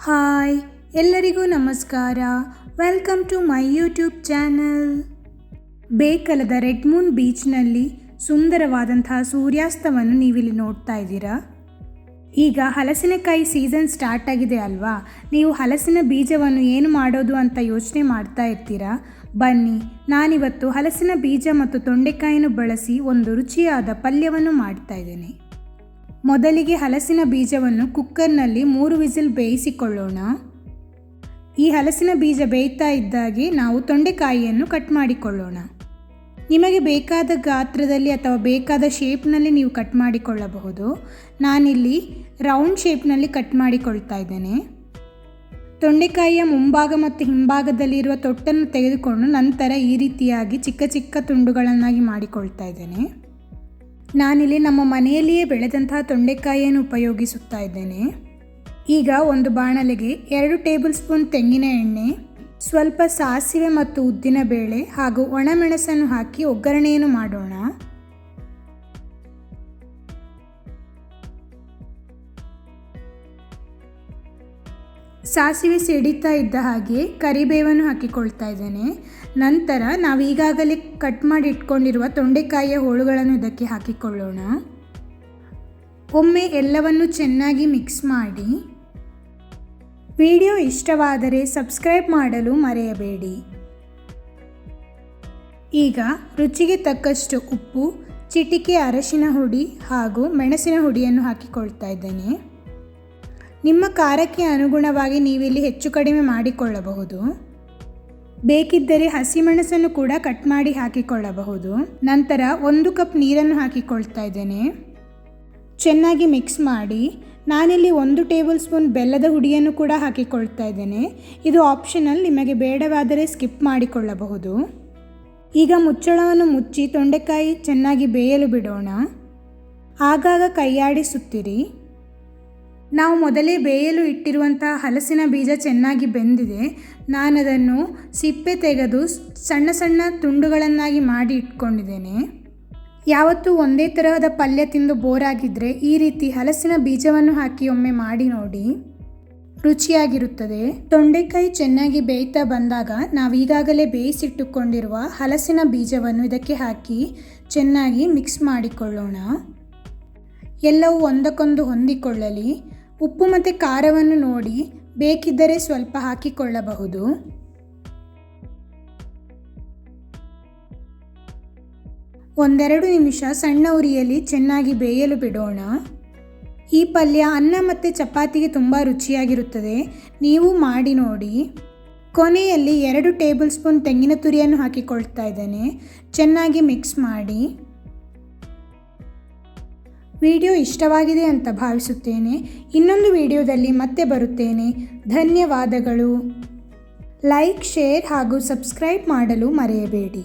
Hi ಎಲ್ಲರಿಗೂ ನಮಸ್ಕಾರ. Welcome to my YouTube channel. ಬೇಕಲದ ರೆಡ್ ಮೂನ್ ಬೀಚ್ನಲ್ಲಿ ಸುಂದರವಾದಂತಹ ಸೂರ್ಯಾಸ್ತವನ್ನು ನೀವಿಲ್ಲಿ ನೋಡ್ತಾ ಇದ್ದೀರಾ. ಈಗ ಹಲಸಿನಕಾಯಿ ಸೀಸನ್ ಸ್ಟಾರ್ಟ್ ಆಗಿದೆ ಅಲ್ವಾ. ನೀವು ಹಲಸಿನ ಬೀಜವನ್ನು ಏನು ಮಾಡೋದು ಅಂತ ಯೋಚನೆ ಮಾಡ್ತಾ ಇರ್ತೀರಾ. ಬನ್ನಿ, ನಾನಿವತ್ತು ಹಲಸಿನ ಬೀಜ ಮತ್ತು ತೊಂಡೆಕಾಯಿಯನ್ನು ಬಳಸಿ ಒಂದು ರುಚಿಯಾದ ಪಲ್ಯವನ್ನು ಮಾಡ್ತಾ ಇದ್ದೇನೆ. ಮೊದಲಿಗೆ ಹಲಸಿನ ಬೀಜವನ್ನು ಕುಕ್ಕರ್ನಲ್ಲಿ 3 ವಿಸಿಲ್ ಬೇಯಿಸಿಕೊಳ್ಳೋಣ. ಈ ಹಲಸಿನ ಬೀಜ ಬೇಯ್ತಾ ಇದ್ದಾಗೆ ನಾವು ತೊಂಡೆಕಾಯಿಯನ್ನು ಕಟ್ ಮಾಡಿಕೊಳ್ಳೋಣ. ನಿಮಗೆ ಬೇಕಾದ ಗಾತ್ರದಲ್ಲಿ ಅಥವಾ ಬೇಕಾದ ಶೇಪ್ನಲ್ಲಿ ನೀವು ಕಟ್ ಮಾಡಿಕೊಳ್ಳಬಹುದು. ನಾನಿಲ್ಲಿ ರೌಂಡ್ ಶೇಪ್ನಲ್ಲಿ ಕಟ್ ಮಾಡಿಕೊಳ್ತಾ ಇದ್ದೇನೆ. ತೊಂಡೆಕಾಯಿಯ ಮುಂಭಾಗ ಮತ್ತು ಹಿಂಭಾಗದಲ್ಲಿರುವ ತೊಟ್ಟನ್ನು ತೆಗೆದುಕೊಂಡು ನಂತರ ಈ ರೀತಿಯಾಗಿ ಚಿಕ್ಕ ಚಿಕ್ಕ ತುಂಡುಗಳನ್ನಾಗಿ ಮಾಡಿಕೊಳ್ತಾ ಇದ್ದೇನೆ. ನಾನಿಲ್ಲಿ ನಮ್ಮ ಮನೆಯಲ್ಲಿಯೇ ಬೆಳೆದಂತಹ ತೊಂಡೆಕಾಯಿಯನ್ನು ಉಪಯೋಗಿಸುತ್ತಾ ಇದ್ದೇನೆ. ಈಗ ಒಂದು ಬಾಣಲೆಗೆ 2 ಟೇಬಲ್ ಸ್ಪೂನ್ ತೆಂಗಿನ ಎಣ್ಣೆ, ಸ್ವಲ್ಪ ಸಾಸಿವೆ ಮತ್ತು ಉದ್ದಿನ ಬೇಳೆ ಹಾಗೂ ಒಣಮೆಣಸನ್ನು ಹಾಕಿ ಒಗ್ಗರಣೆಯನ್ನು ಮಾಡೋಣ. ಸಾಸಿವೆ ಸಿಡಿತಾ ಇದ್ದ ಹಾಗೆ ಕರಿಬೇವನ್ನು ಹಾಕಿಕೊಳ್ತಾ ಇದ್ದೇನೆ. ನಂತರ ನಾವು ಈಗಾಗಲೇ ಕಟ್ ಮಾಡಿ ಇಟ್ಕೊಂಡಿರುವ ತೊಂಡೆಕಾಯಿಯ ಹೋಳುಗಳನ್ನು ಇದಕ್ಕೆ ಹಾಕಿಕೊಳ್ಳೋಣ. ಒಮ್ಮೆ ಎಲ್ಲವನ್ನು ಚೆನ್ನಾಗಿ ಮಿಕ್ಸ್ ಮಾಡಿ. ವಿಡಿಯೋ ಇಷ್ಟವಾದರೆ ಸಬ್ಸ್ಕ್ರೈಬ್ ಮಾಡಲು ಮರೆಯಬೇಡಿ. ಈಗ ರುಚಿಗೆ ತಕ್ಕಷ್ಟು ಉಪ್ಪು, ಚಿಟಿಕೆ ಅರಶಿನ ಹುಡಿ ಹಾಗೂ ಮೆಣಸಿನ ಹುಡಿಯನ್ನು ಹಾಕಿಕೊಳ್ತಾ ಇದ್ದೇನೆ. ನಿಮ್ಮ ಖಾರಕ್ಕೆ ಅನುಗುಣವಾಗಿ ನೀವಿಲ್ಲಿ ಹೆಚ್ಚು ಕಡಿಮೆ ಮಾಡಿಕೊಳ್ಳಬಹುದು. ಬೇಕಿದ್ದರೆ ಹಸಿಮೆಣಸನ್ನು ಕೂಡ ಕಟ್ ಮಾಡಿ ಹಾಕಿಕೊಳ್ಳಬಹುದು. ನಂತರ 1 ಕಪ್ ನೀರನ್ನು ಹಾಕಿಕೊಳ್ತಾ ಇದ್ದೇನೆ. ಚೆನ್ನಾಗಿ ಮಿಕ್ಸ್ ಮಾಡಿ. ನಾನಿಲ್ಲಿ 1 ಟೇಬಲ್ ಸ್ಪೂನ್ ಬೆಲ್ಲದ ಹುಡಿಯನ್ನು ಕೂಡ ಹಾಕಿಕೊಳ್ತಾ ಇದ್ದೇನೆ. ಇದು ಆಪ್ಷನಲ್, ನಿಮಗೆ ಬೇಡವಾದರೆ ಸ್ಕಿಪ್ ಮಾಡಿಕೊಳ್ಳಬಹುದು. ಈಗ ಮುಚ್ಚಳವನ್ನು ಮುಚ್ಚಿ ತೊಂಡೆಕಾಯಿ ಚೆನ್ನಾಗಿ ಬೇಯಲು ಬಿಡೋಣ. ಆಗಾಗ ಕೈಯಾಡಿಸುತ್ತಿರಿ. ನಾವು ಮೊದಲೇ ಬೇಯಲು ಇಟ್ಟಿರುವಂತಹ ಹಲಸಿನ ಬೀಜ ಚೆನ್ನಾಗಿ ಬೆಂದಿದೆ. ನಾನದನ್ನು ಸಿಪ್ಪೆ ತೆಗೆದು ಸಣ್ಣ ಸಣ್ಣ ತುಂಡುಗಳನ್ನಾಗಿ ಮಾಡಿ ಇಟ್ಕೊಂಡಿದ್ದೇನೆ. ಯಾವತ್ತೂ ಒಂದೇ ತರಹದ ಪಲ್ಯ ತಿಂದು ಬೋರ್ ಆಗಿದ್ದರೆ ಈ ರೀತಿ ಹಲಸಿನ ಬೀಜವನ್ನು ಹಾಕಿ ಒಮ್ಮೆ ಮಾಡಿ ನೋಡಿ, ರುಚಿಯಾಗಿರುತ್ತದೆ. ತೊಂಡೆಕಾಯಿ ಚೆನ್ನಾಗಿ ಬೇಯ್ತಾ ಬಂದಾಗ ನಾವು ಈಗಾಗಲೇ ಬೇಯಿಸಿಟ್ಟುಕೊಂಡಿರುವ ಹಲಸಿನ ಬೀಜವನ್ನು ಇದಕ್ಕೆ ಹಾಕಿ ಚೆನ್ನಾಗಿ ಮಿಕ್ಸ್ ಮಾಡಿಕೊಳ್ಳೋಣ. ಎಲ್ಲವೂ ಒಂದಕ್ಕೊಂದು ಹೊಂದಿಕೊಳ್ಳಲಿ. ಉಪ್ಪು ಮತ್ತು ಖಾರವನ್ನು ನೋಡಿ, ಬೇಕಿದ್ದರೆ ಸ್ವಲ್ಪ ಹಾಕಿಕೊಳ್ಳಬಹುದು. ಒಂದೆರಡು ನಿಮಿಷ ಸಣ್ಣ ಉರಿಯಲ್ಲಿ ಚೆನ್ನಾಗಿ ಬೇಯಲು ಬಿಡೋಣ. ಈ ಪಲ್ಯ ಅನ್ನ ಮತ್ತು ಚಪಾತಿಗೆ ತುಂಬ ರುಚಿಯಾಗಿರುತ್ತದೆ. ನೀವು ಮಾಡಿ ನೋಡಿ. ಕೊನೆಯಲ್ಲಿ 2 ಟೇಬಲ್ ಸ್ಪೂನ್ ತೆಂಗಿನ ತುರಿಯನ್ನು ಹಾಕಿಕೊಳ್ತಾ ಇದ್ದೇನೆ. ಚೆನ್ನಾಗಿ ಮಿಕ್ಸ್ ಮಾಡಿ. ವಿಡಿಯೋ ಇಷ್ಟವಾಗಿದೆ ಅಂತ ಭಾವಿಸುತ್ತೇನೆ. ಇನ್ನೊಂದು ವಿಡಿಯೋದಲ್ಲಿ ಮತ್ತೆ ಬರುತ್ತೇನೆ. ಧನ್ಯವಾದಗಳು. ಲೈಕ್, ಶೇರ್ ಹಾಗೂ ಸಬ್ಸ್ಕ್ರೈಬ್ ಮಾಡಲು ಮರೆಯಬೇಡಿ.